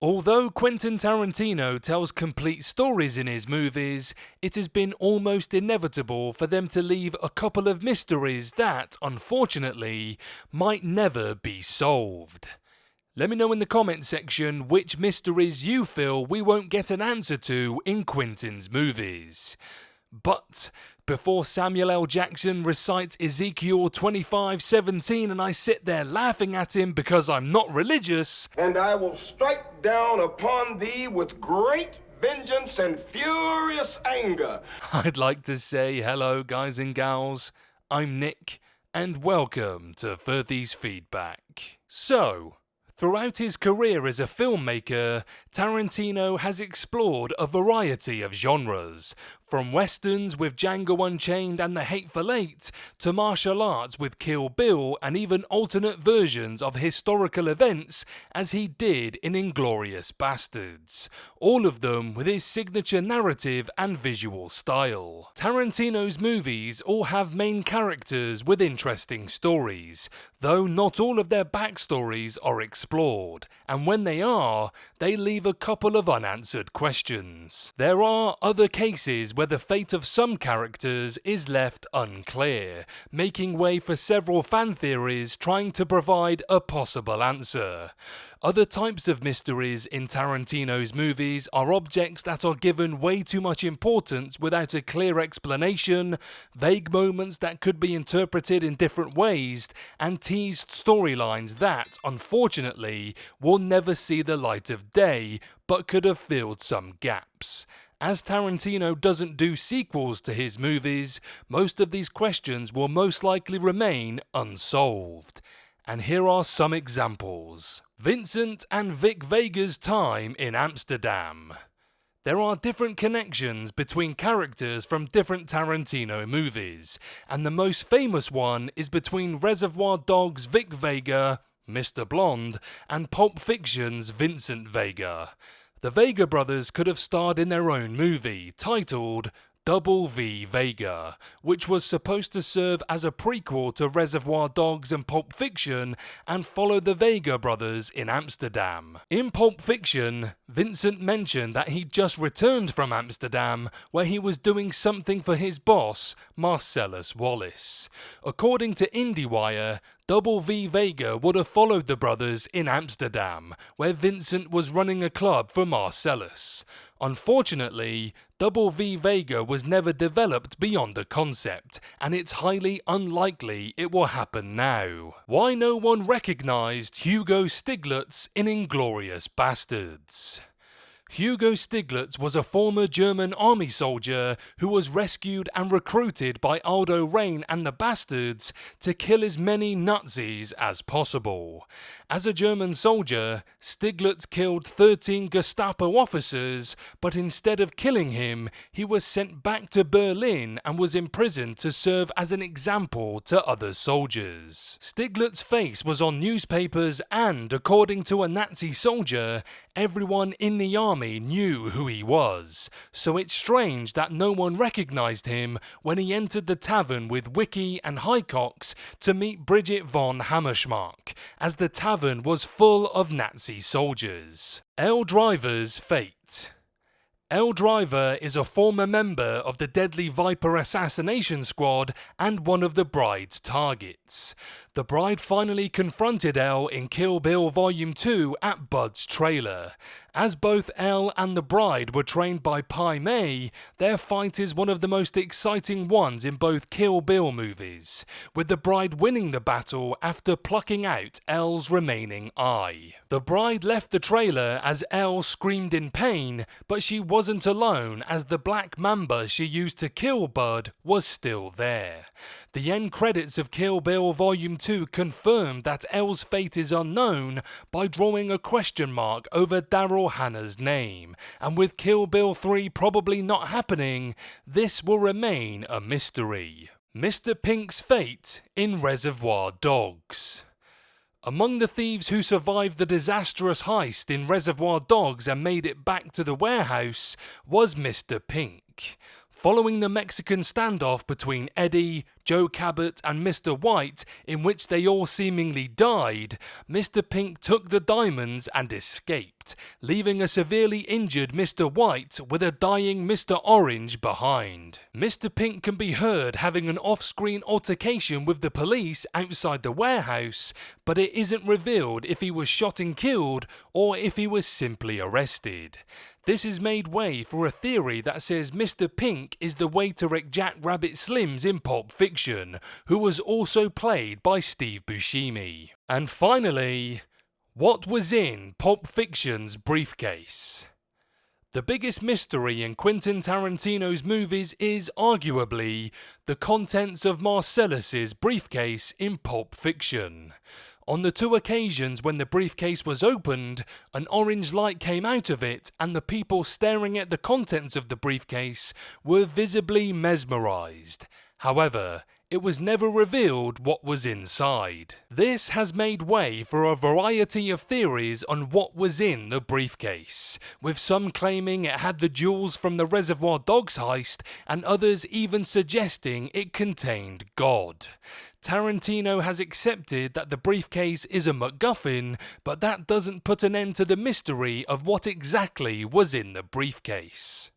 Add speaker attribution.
Speaker 1: Although Quentin Tarantino tells complete stories in his movies, it has been almost inevitable for them to leave a couple of mysteries that, unfortunately, might never be solved. Let me know in the comment section which mysteries you feel we won't get an answer to in Quentin's movies. But before Samuel L. Jackson recites Ezekiel 25:17 and I sit there laughing at him because I'm not religious,
Speaker 2: and I will strike down upon thee with great vengeance and furious anger.
Speaker 1: I'd like to say hello guys and gals, I'm Nick, and welcome to Furthy's Feedback. So, throughout his career as a filmmaker, Tarantino has explored a variety of genres, from westerns with Django Unchained and The Hateful Eight, to martial arts with Kill Bill, and even alternate versions of historical events as he did in Inglourious Basterds, all of them with his signature narrative and visual style. Tarantino's movies all have main characters with interesting stories, though not all of their backstories are explored, and when they are, they leave a couple of unanswered questions. There are other cases where the fate of some characters is left unclear, making way for several fan theories trying to provide a possible answer. Other types of mysteries in Tarantino's movies are objects that are given way too much importance without a clear explanation, vague moments that could be interpreted in different ways, and teased storylines that, unfortunately, will never see the light of day, but could have filled some gaps. As Tarantino doesn't do sequels to his movies, most of these questions will most likely remain unsolved. And here are some examples. Vincent and Vic Vega's time in Amsterdam. There are different connections between characters from different Tarantino movies, and the most famous one is between Reservoir Dogs' Vic Vega, Mr. Blonde, and Pulp Fiction's Vincent Vega. The Vega brothers could have starred in their own movie, titled Double V Vega, which was supposed to serve as a prequel to Reservoir Dogs and Pulp Fiction and follow the Vega brothers in Amsterdam. In Pulp Fiction, Vincent mentioned that he'd just returned from Amsterdam where he was doing something for his boss, Marcellus Wallace. According to IndieWire, Double V Vega would have followed the brothers in Amsterdam, where Vincent was running a club for Marcellus. Unfortunately, Double V Vega was never developed beyond a concept, and it's highly unlikely it will happen now. Why no one recognised Hugo Stiglitz in Inglourious Basterds? Hugo Stiglitz was a former German army soldier who was rescued and recruited by Aldo Raine and the Bastards to kill as many Nazis as possible. As a German soldier, Stiglitz killed 13 Gestapo officers, but instead of killing him, he was sent back to Berlin and was imprisoned to serve as an example to other soldiers. Stiglitz's face was on newspapers and, according to a Nazi soldier, everyone in the army knew who he was, so it's strange that no one recognised him when he entered the tavern with Wiki and Highcox to meet Bridget von Hammerschmark, as the tavern was full of Nazi soldiers. Elle Driver's fate. Elle Driver is a former member of the Deadly Viper assassination squad and one of the bride's targets. The bride finally confronted Elle in Kill Bill Volume 2 at Bud's trailer. As both Elle and the bride were trained by Pai Mei, their fight is one of the most exciting ones in both Kill Bill movies, with the bride winning the battle after plucking out Elle's remaining eye. The bride left the trailer as Elle screamed in pain, but she wasn't alone as the black mamba she used to kill Bud was still there. The end credits of Kill Bill Volume 2 confirmed that Elle's fate is unknown by drawing a question mark over Daryl Hannah's name, and with Kill Bill 3 probably not happening, this will remain a mystery. Mr. Pink's fate in Reservoir Dogs. Among the thieves who survived the disastrous heist in Reservoir Dogs and made it back to the warehouse was Mr. Pink. Following the Mexican standoff between Eddie, Joe Cabot and Mr. White, in which they all seemingly died, Mr. Pink took the diamonds and escaped, leaving a severely injured Mr. White with a dying Mr. Orange behind. Mr. Pink can be heard having an off-screen altercation with the police outside the warehouse, but it isn't revealed if he was shot and killed or if he was simply arrested. This has made way for a theory that says Mr. Pink is the waiter at Jack Rabbit Slim's in Pulp Fiction, who was also played by Steve Buscemi. And finally, what was in Pulp Fiction's briefcase? The biggest mystery in Quentin Tarantino's movies is arguably the contents of Marcellus's briefcase in Pulp Fiction. On the 2 occasions when the briefcase was opened, an orange light came out of it and the people staring at the contents of the briefcase were visibly mesmerized. However, it was never revealed what was inside. This has made way for a variety of theories on what was in the briefcase, with some claiming it had the jewels from the Reservoir Dogs heist and others even suggesting it contained God. Tarantino has accepted that the briefcase is a MacGuffin, but that doesn't put an end to the mystery of what exactly was in the briefcase.